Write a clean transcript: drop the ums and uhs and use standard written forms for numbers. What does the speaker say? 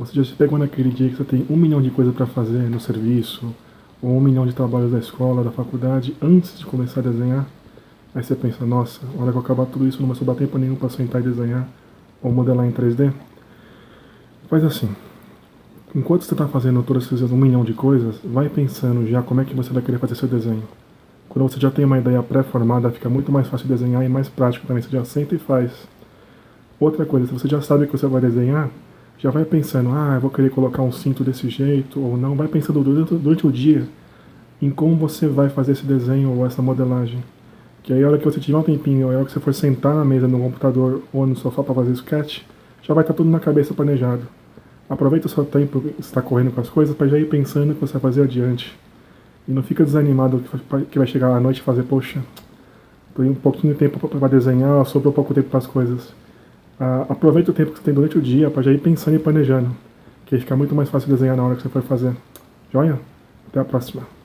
Você já se pegou naquele dia que você tem 1 milhão de coisas para fazer no serviço, ou 1 milhão de trabalhos da escola, da faculdade, antes de começar a desenhar? Aí você pensa, nossa, a hora que eu acabar tudo isso não vai sobrar tempo nenhum para sentar e desenhar, ou modelar em 3D? Faz assim, enquanto você está fazendo todas essas 1 milhão de coisas, vai pensando já como é que você vai querer fazer seu desenho. Quando você já tem uma ideia pré-formada, fica muito mais fácil desenhar e mais prático também, você já senta e faz. Outra coisa, se você já sabe que você vai desenhar, já vai pensando, eu vou querer colocar um cinto desse jeito ou não. Vai pensando durante o dia em como você vai fazer esse desenho ou essa modelagem. Que aí a hora que você tiver um tempinho, ou a hora que você for sentar na mesa, no computador ou no sofá para fazer sketch, já vai estar tudo na cabeça planejado. Aproveita o seu tempo que está correndo com as coisas para já ir pensando o que você vai fazer adiante. E não fica desanimado que vai chegar à noite e fazer, poxa, tem um pouquinho de tempo para desenhar, sobrou pouco tempo para as coisas. Aproveita o tempo que você tem durante o dia para já ir pensando e planejando, que aí fica muito mais fácil desenhar na hora que você for fazer. Joia? Até a próxima.